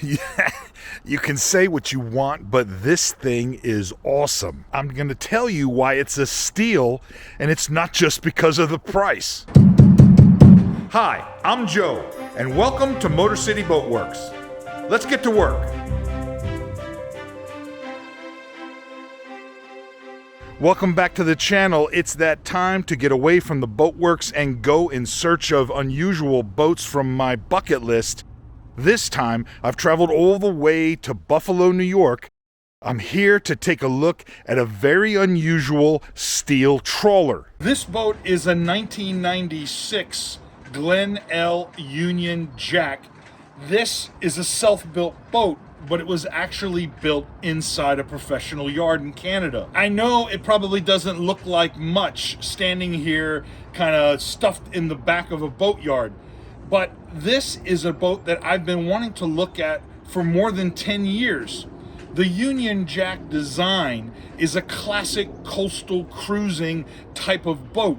Yeah, you can say what you want, but this thing is awesome. I'm going to tell you why it's a steal, and it's not just because of the price. Hi, I'm Joe, and welcome to Motor City Boat Works. Let's get to work. Welcome back to the channel. It's that time to get away from the boat works and go in search of unusual boats from my bucket list. This time, I've traveled all the way to Buffalo, New York. I'm here to take a look at a very unusual steel trawler. This boat is a 1996 Glen-L Union Jack. This is a self-built boat, but it was actually built inside a professional yard in Canada. I know it probably doesn't look like much standing here kind of stuffed in the back of a boatyard, but this is a boat that I've been wanting to look at for more than 10 years. The Union Jack design is a classic coastal cruising type of boat.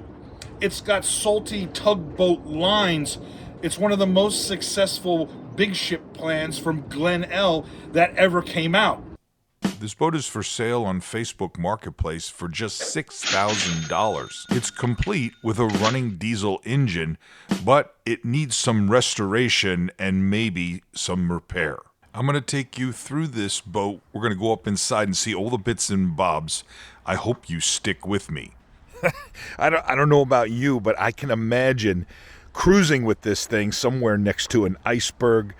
It's got salty tugboat lines. It's one of the most successful big ship plans from Glen-L that ever came out. This boat is for sale on Facebook Marketplace for just $6,000. It's complete with a running diesel engine, but it needs some restoration and maybe some repair. I'm going to take you through this boat. We're going to go up inside and see all the bits and bobs. I hope you stick with me. I don't know about you, but I can imagine cruising with this thing somewhere next to an iceberg.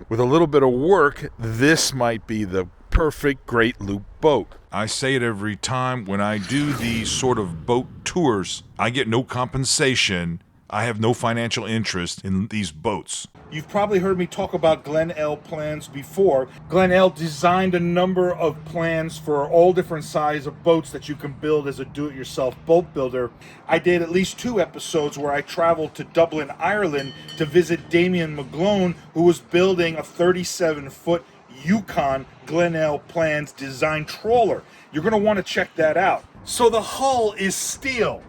With a little bit of work, this might be the perfect Great Loop boat. I say it every time when I do these sort of boat tours. I get no compensation. I have no financial interest in these boats. You've probably heard me talk about Glen-L plans before. Glen-L designed a number of plans for all different sizes of boats that you can build as a do-it-yourself boat builder. I did at least 2 episodes where I traveled to Dublin, Ireland to visit Damien McGlone, who was building a 37-foot Yukon Glen-L plans design trawler. You're going to want to check that out. So the hull is steel.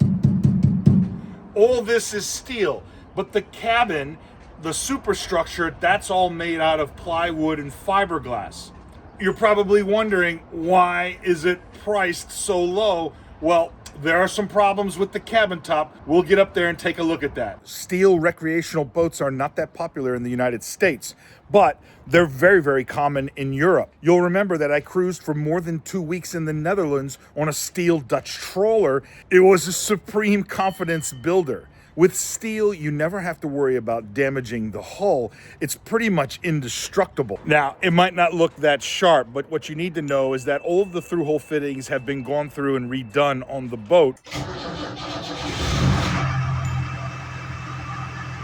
All this is steel, but the cabin, the superstructure, that's all made out of plywood and fiberglass. You're probably wondering, why is it priced so low? Well, there are some problems with the cabin top. We'll get up there and take a look at that. Steel recreational boats are not that popular in the United States, but they're very, very common in Europe. You'll remember that I cruised for more than 2 weeks in the Netherlands on a steel Dutch trawler. It was a supreme confidence builder. With steel, you never have to worry about damaging the hull. It's pretty much indestructible. Now, it might not look that sharp, but what you need to know is that all of the through-hole fittings have been gone through and redone on the boat.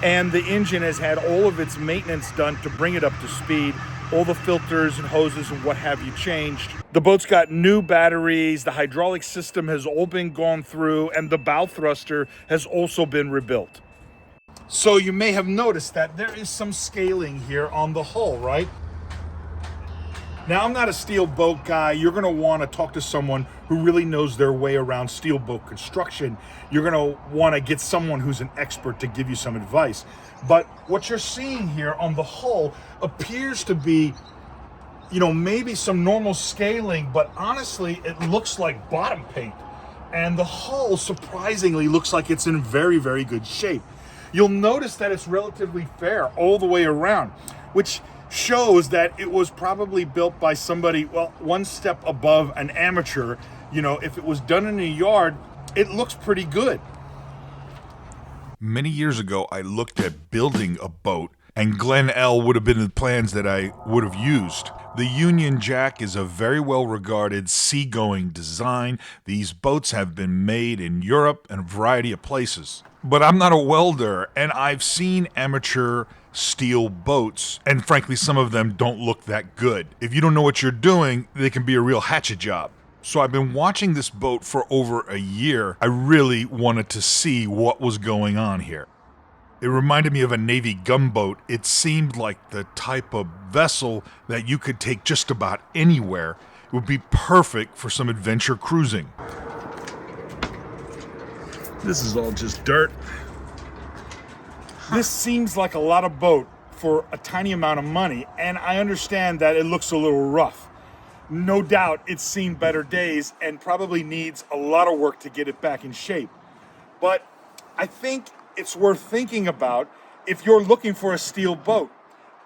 And the engine has had all of its maintenance done to bring it up to speed. All the filters and hoses and what have you changed. The boat's got new batteries, the hydraulic system has all been gone through, and the bow thruster has also been rebuilt. So you may have noticed that there is some scaling here on the hull, right? Now, I'm not a steel boat guy. You're gonna wanna talk to someone who really knows their way around steel boat construction. You're gonna wanna get someone who's an expert to give you some advice. But what you're seeing here on the hull appears to be, you know, maybe some normal scaling, but honestly, it looks like bottom paint. And the hull surprisingly looks like it's in very, very good shape. You'll notice that it's relatively fair all the way around, which shows that it was probably built by somebody, well, one step above an amateur. You know, if it was done in a yard, it looks pretty good. Many years ago, I looked at building a boat, and Glen-L would have been the plans that I would have used. The Union Jack is a very well-regarded seagoing design. These boats have been made in Europe and a variety of places. But I'm not a welder, and I've seen amateur steel boats, and frankly, some of them don't look that good. If you don't know what you're doing, they can be a real hatchet job. So I've been watching this boat for over a year. I really wanted to see what was going on here. It reminded me of a Navy gunboat. It seemed like the type of vessel that you could take just about anywhere. It would be perfect for some adventure cruising. This is all just dirt. This seems like a lot of boat for a tiny amount of money, and I understand that it looks a little rough. No doubt it's seen better days and probably needs a lot of work to get it back in shape. But I think it's worth thinking about if you're looking for a steel boat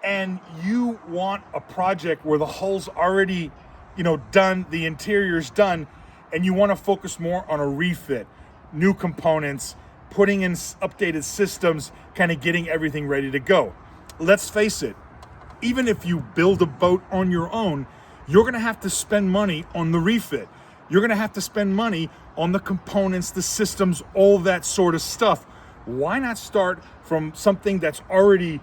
and you want a project where the hull's already, done, the interior's done, and you want to focus more on a refit, new components, putting in updated systems, kind of getting everything ready to go. Let's face it, even if you build a boat on your own, you're going to have to spend money on the refit. You're going to have to spend money on the components, the systems, all that sort of stuff. Why not start from something that's already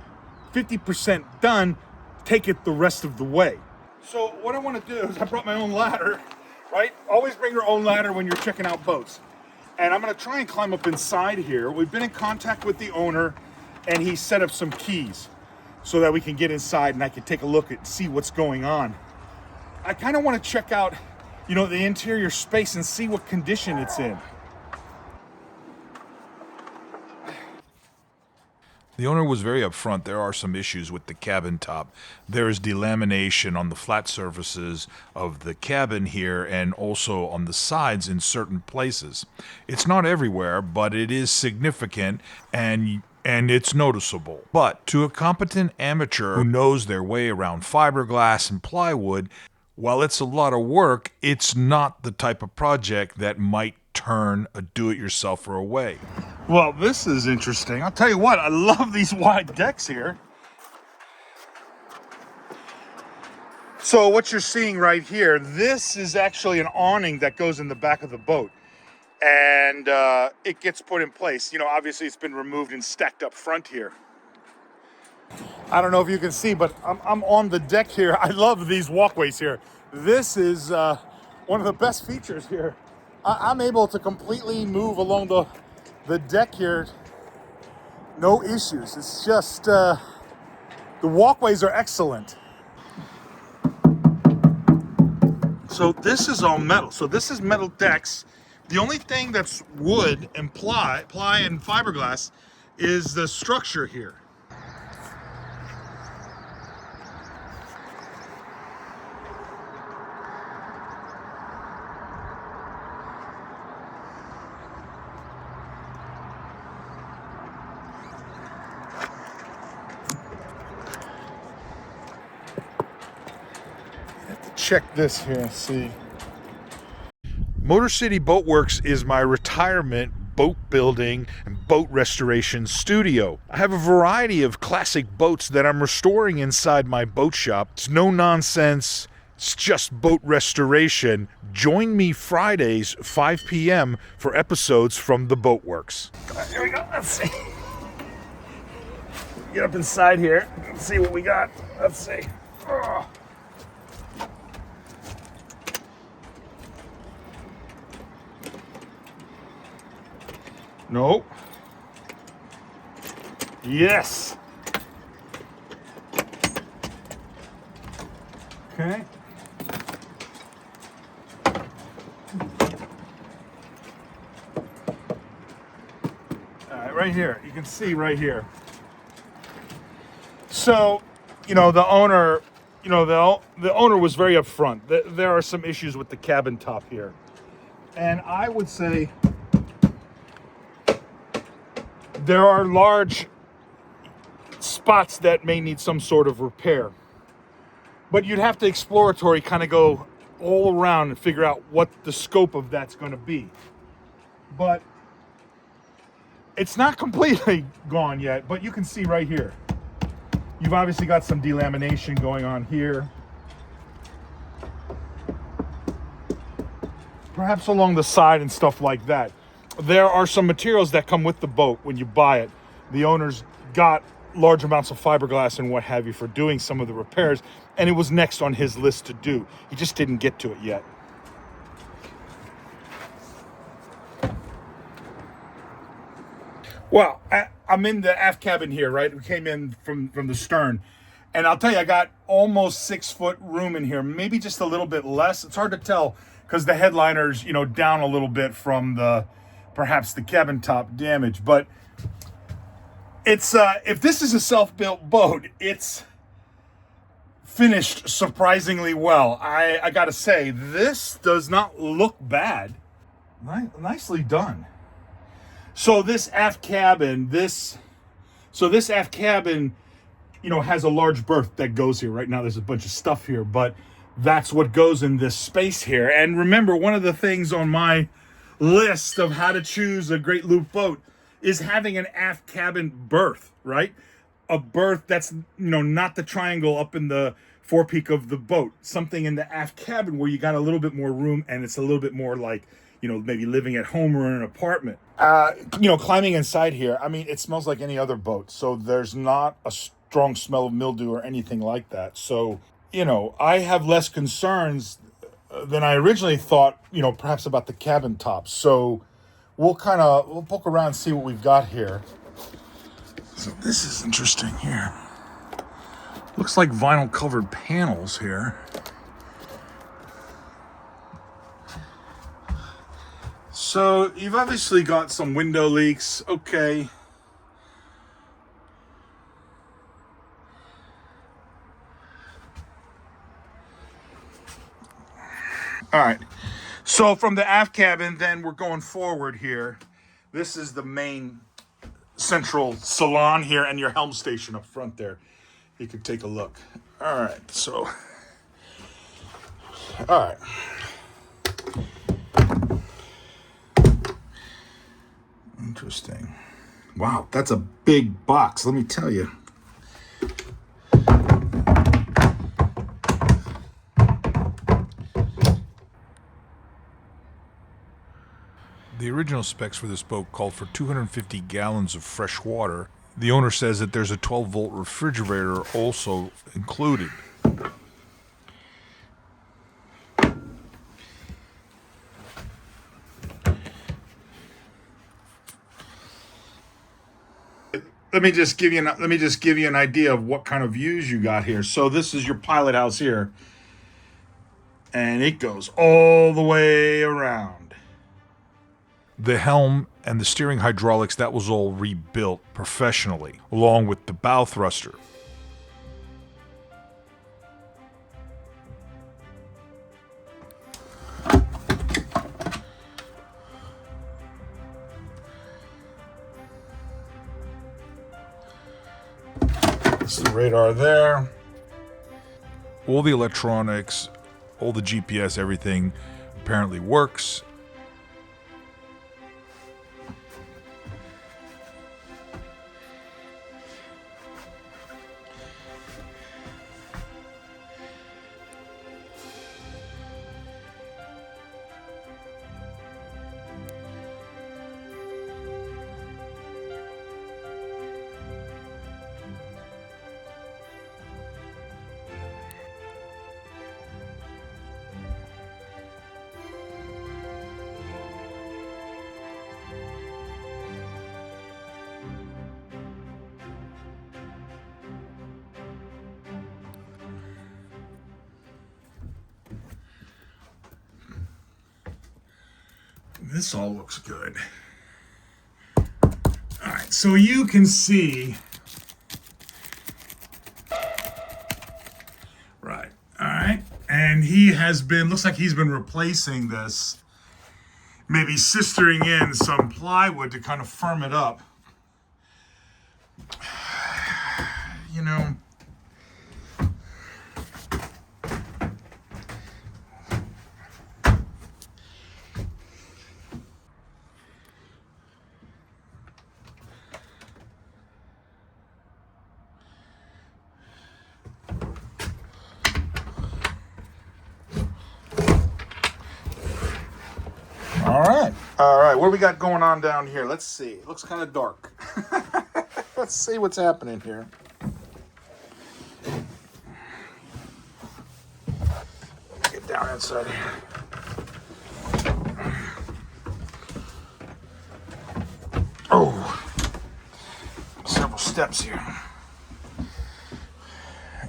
50% done, take it the rest of the way? So what I want to do is I brought my own ladder, right? Always bring your own ladder when you're checking out boats. And I'm going to try and climb up inside here. We've been in contact with the owner, and he set up some keys so that we can get inside and I can take a look and see what's going on. I kind of want to check out, the interior space and see what condition it's in. The owner was very upfront. There are some issues with the cabin top. There is delamination on the flat surfaces of the cabin here and also on the sides in certain places. It's not everywhere, but it is significant and it's noticeable. But to a competent amateur who knows their way around fiberglass and plywood, while it's a lot of work, it's not the type of project that might turn a do-it-yourselfer away. Well, this is interesting. I'll tell you what, I love these wide decks here. So what you're seeing right here, this is actually an awning that goes in the back of the boat. And it gets put in place. Obviously it's been removed and stacked up front here. I don't know if you can see, but I'm on the deck here. I love these walkways here. This is one of the best features here. I'm able to completely move along the deck here. No issues. It's just, the walkways are excellent. So this is all metal. So this is metal decks. The only thing that's wood and ply and fiberglass is the structure here. Check this here and see. Motor City Boat Works is my retirement boat building and boat restoration studio. I have a variety of classic boats that I'm restoring inside my boat shop. It's no nonsense. It's just boat restoration. Join me Fridays, 5 p.m. for episodes from the Boat Works. Here we go. Let's see. Get up inside here. Let's see what we got. Let's see. Oh. No. Yes. Okay. All right, right here. You can see right here. So, the owner, the owner was very upfront. There are some issues with the cabin top here. And I would say there are large spots that may need some sort of repair. But you'd have to exploratory kind of go all around and figure out what the scope of that's going to be. But it's not completely gone yet, but you can see right here. You've obviously got some delamination going on here. Perhaps along the side and stuff like that. There are some materials that come with the boat when you buy it. The owner's got large amounts of fiberglass and what have you for doing some of the repairs, and it was next on his list to do. He just didn't get to it yet. Well, I'm in the aft cabin here, right? We came in from the stern. And I'll tell you, I got almost 6 foot room in here, maybe just a little bit less. It's hard to tell because the headliner's, down a little bit from perhaps the cabin top damage. But It's if this is a self-built boat, it's finished surprisingly well. I gotta say, this does not look bad. Nicely done. So this aft cabin, this aft cabin, you know, has a large berth that goes here. Right now there's a bunch of stuff here, but that's what goes in this space here. And remember, one of the things on my list of how to choose a great loop boat is having an aft cabin berth, right? A berth that's, you know, not the triangle up in the forepeak of the boat. Something in the aft cabin where you got a little bit more room and it's a little bit more like, you know, maybe living at home or in an apartment. You know, climbing inside here, I mean, it smells like any other boat. So there's not a strong smell of mildew or anything like that. So, you know, I have less concerns than I originally thought, you know, perhaps about the cabin top. So we'll poke around and see what we've got here. So this is interesting here. Looks like vinyl covered panels here. So you've obviously got some window leaks. Okay. All right. So from the aft cabin, then we're going forward here. This is the main central salon here and your helm station up front there. You can take a look. All right. So, all right. Interesting. Wow, that's a big box, let me tell you. The original specs for this boat called for 250 gallons of fresh water. The owner says that there's a 12-volt refrigerator also included. Let me just give you an idea of what kind of views you got here. So this is your pilot house here, and it goes all the way around. The helm and the steering hydraulics, that was all rebuilt professionally, along with the bow thruster. This is the radar there. All the electronics, all the GPS, everything apparently works. This all looks good. All right, so you can see, right, all right, and he has been, looks like he's been replacing this, maybe sistering in some plywood to kind of firm it up. You know, all right, what do we got going on down here? Let's see. It looks kind of dark. Let's see what's happening here. Get down inside here. Oh, several steps here.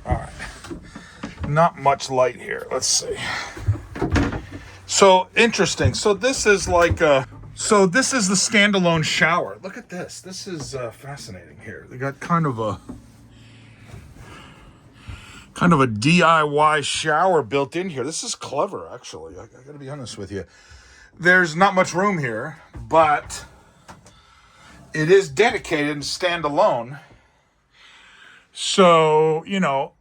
All right, not much light here. Let's see. So interesting. So this is like a So this is the standalone shower. Look at this. This is fascinating here. They got kind of a DIY shower built in here. This is clever, actually. I gotta be honest with you. There's not much room here, but it is dedicated and standalone. So, you know,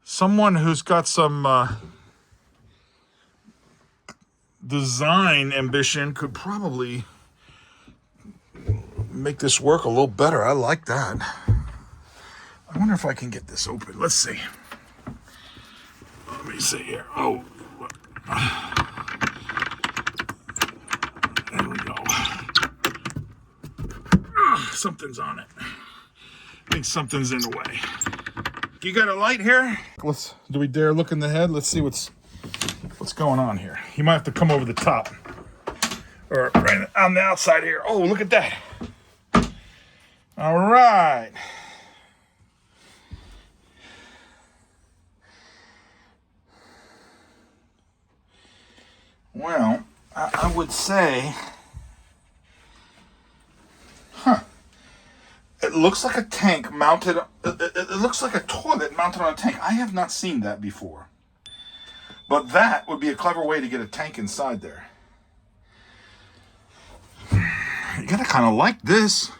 someone who's got some design ambition could probably make this work a little better. I like that. I wonder if I can get this open. Let's see. Let me see here. Oh, there we go. Something's on it. I think something's in the way. You got a light here? Do we dare look in the head? Let's see what's going on here. You might have to come over the top. Or right on the outside here. Oh, look at that. All right. Well, I would say, it looks like a tank mounted, it looks like a toilet mounted on a tank. I have not seen that before. But that would be a clever way to get a tank inside there. You gotta kind of like this.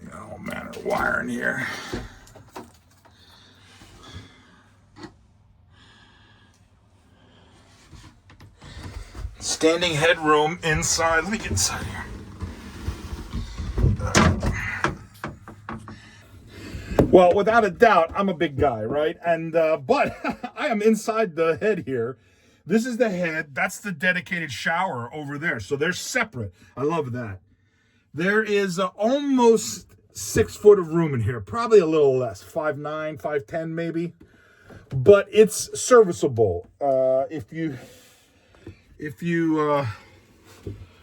You got all manner of wiring here. Standing headroom inside. Let me get inside here. Well, without a doubt, I'm a big guy, right? And but I am inside the head here. This is the head. That's the dedicated shower over there. So they're separate. I love that. There is almost 6 foot of room in here. Probably a little less, 5'9", 5'10", maybe. But it's serviceable. If you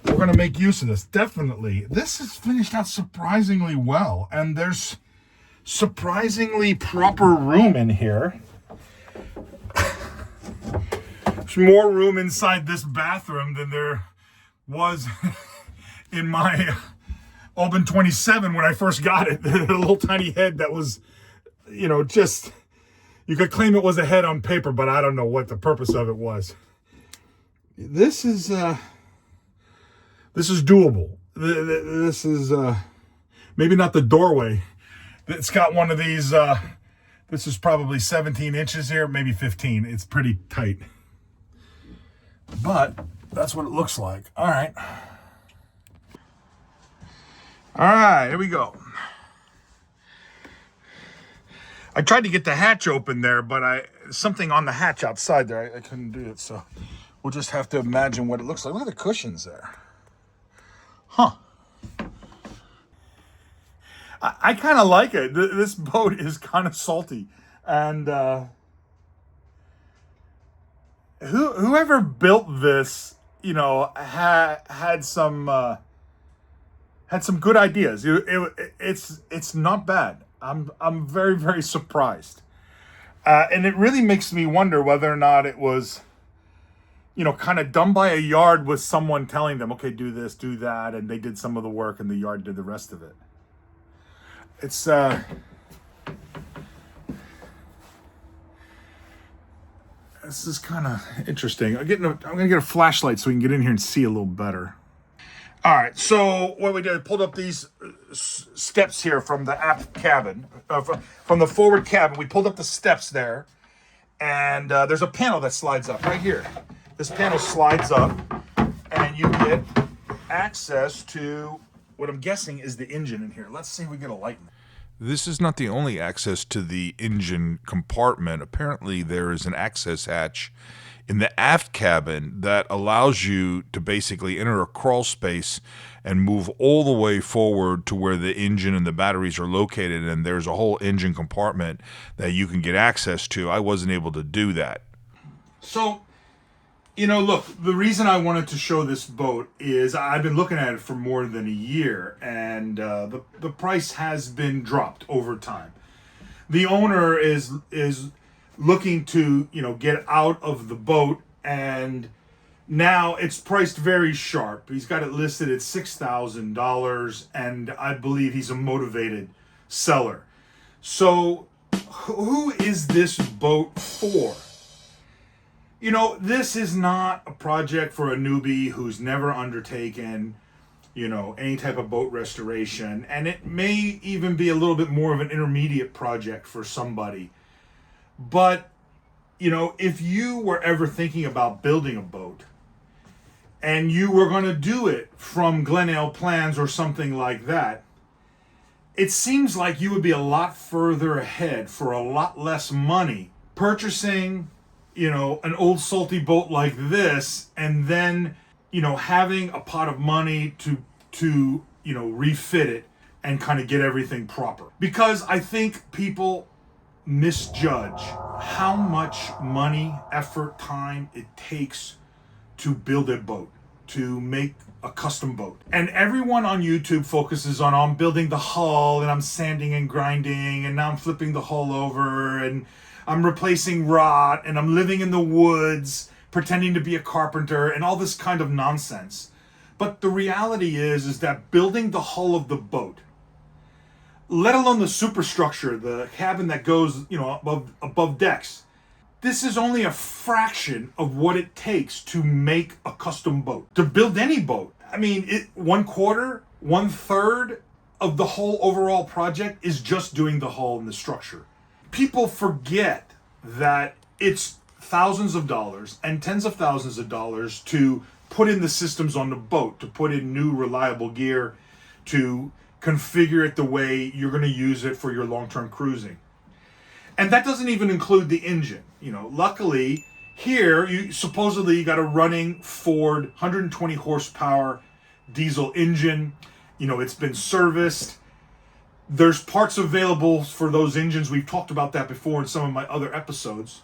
we're gonna make use of this, definitely. This is finished out surprisingly well, and there's surprisingly proper room in here. There's more room inside this bathroom than there was in my Albin 27 when I first got it. The little tiny head that was, you know, just, you could claim it was a head on paper, but I don't know what the purpose of it was. This is doable. This is maybe not the doorway. It's got one of these, this is probably 17 inches here, maybe 15. It's pretty tight. But that's what it looks like. All right. All right, here we go. I tried to get the hatch open there, but something on the hatch outside there, I couldn't do it. So we'll just have to imagine what it looks like. Look at the cushions there. Huh. I kind of like it. This boat is kind of salty. And whoever built this, you know, had some good ideas. It's not bad. I'm very, very surprised. And it really makes me wonder whether or not it was, you know, kind of done by a yard with someone telling them, okay, do this, do that, and they did some of the work and the yard did the rest of it. It's this is kind of interesting. I'm gonna get a flashlight so we can get in here and see a little better. All right, so what we did, I pulled up these steps here from the aft cabin, from the forward cabin. We pulled up the steps there, and there's a panel that slides up right here. This panel slides up, and you get access to what I'm guessing is the engine in here. Let's see if we get a light in there. This is not the only access to the engine compartment. Apparently, there is an access hatch in the aft cabin that allows you to basically enter a crawl space and move all the way forward to where the engine and the batteries are located, and there's a whole engine compartment that you can get access to. I wasn't able to do that. So, you know, look, the reason I wanted to show this boat is I've been looking at it for more than a year, and the price has been dropped over time. The owner is looking to, you know, get out of the boat and Now it's priced very sharp. He's got it listed at $6,000, and I believe he's a motivated seller. So who is this boat for? You know, this is not a project for a newbie who's never undertaken, you know, any type of boat restoration. And it may even be a little bit more of an intermediate project for somebody. But, you know, if you were ever thinking about building a boat and you were going to do it from Glen-L Plans or something like that, it seems like you would be a lot further ahead for a lot less money purchasing, you know, an old salty boat like this, and then, you know, having a pot of money to you know, refit it and kind of get everything proper. Because I think people misjudge how much money, effort, time it takes to build a boat, to make a custom boat. And everyone on YouTube focuses on, I'm building the hull and I'm sanding and grinding and now I'm flipping the hull over and I'm replacing rot and I'm living in the woods pretending to be a carpenter and all this kind of nonsense. But the reality is that building the hull of the boat, let alone the superstructure, the cabin that goes, you know, above decks, this is only a fraction of what it takes to make a custom boat, to build any boat. I mean, 1/4, 1/3 of the whole overall project is just doing the hull and the structure. People forget that it's thousands of dollars and tens of thousands of dollars to put in the systems on the boat, to put in new reliable gear, to configure it the way you're going to use it for your long-term cruising. And that doesn't even include the engine. You know, luckily here you got a running Ford 120 horsepower diesel engine. You know, it's been serviced. There's parts available for those engines. We've talked about that before in some of my other episodes.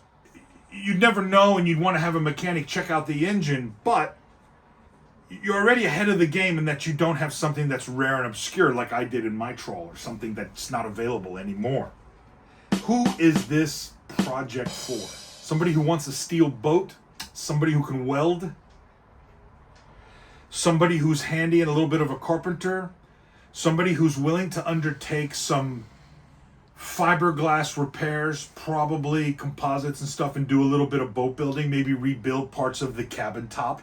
You'd never know, and you'd want to have a mechanic check out the engine, but you're already ahead of the game in that you don't have something that's rare and obscure like I did in my Trawler, something that's not available anymore. Who is this project for? Somebody who wants a steel boat? Somebody who can weld? Somebody who's handy and a little bit of a carpenter? Somebody who's willing to undertake some fiberglass repairs, probably composites and stuff, and do a little bit of boat building, maybe rebuild parts of the cabin top.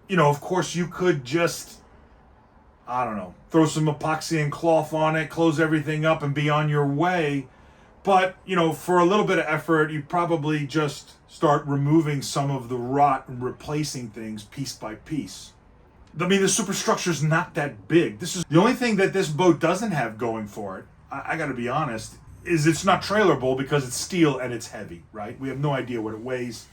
You know, of course, you could just, I don't know, throw some epoxy and cloth on it, close everything up, and be on your way. But, you know, for a little bit of effort, you probably just start removing some of the rot and replacing things piece by piece. I mean, the superstructure is not that big. This is the only thing that this boat doesn't have going for it. I got to be honest, is it's not trailerable because it's steel and it's heavy, right? We have no idea what it weighs.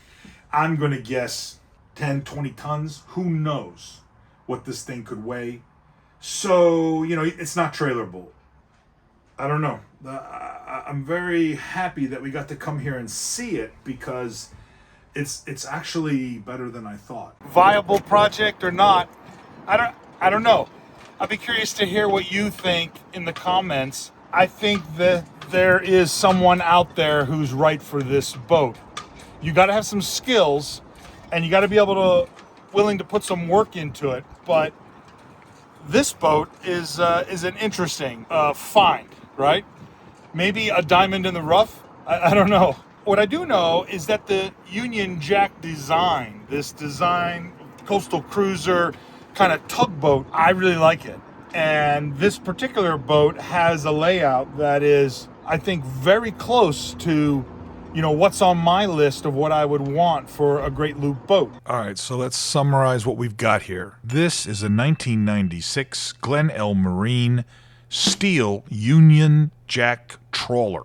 I'm going to guess 10, 20 tons. Who knows what this thing could weigh? So, you know, it's not trailerable. I don't know. I'm very happy that we got to come here and see it because it's actually better than I thought. Viable project or not, I don't know. I'd be curious to hear what you think in the comments. I think that there is someone out there who's right for this boat. You got to have some skills and you got to be willing to put some work into it. But this boat is an interesting find, right? Maybe a diamond in the rough. I don't know. What I do know is that the Union Jack design, this design coastal cruiser kind of tugboat, I really like it. And this particular boat has a layout that is, I think, very close to, you know, what's on my list of what I would want for a great loop boat. All right, so let's summarize what we've got here. This is a 1996 Glen-L Marine steel Union Jack trawler.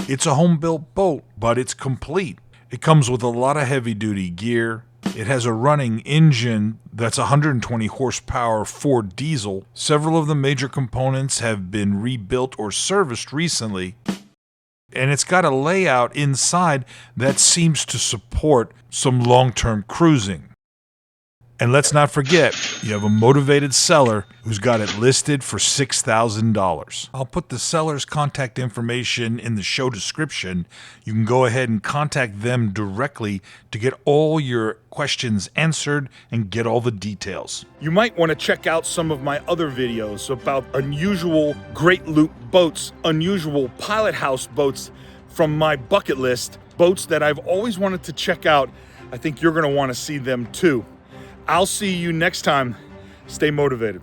It's a home-built boat, but it's complete. It comes with a lot of heavy-duty gear. It has a running engine that's 120 horsepower Ford diesel. Several of the major components have been rebuilt or serviced recently. And it's got a layout inside that seems to support some long-term cruising. And let's not forget, you have a motivated seller who's got it listed for $6,000. I'll put the seller's contact information in the show description. You can go ahead and contact them directly to get all your questions answered and get all the details. You might want to check out some of my other videos about unusual Great Loop boats, unusual pilot house boats from my bucket list, boats that I've always wanted to check out. I think you're going to want to see them too. I'll see you next time. Stay motivated.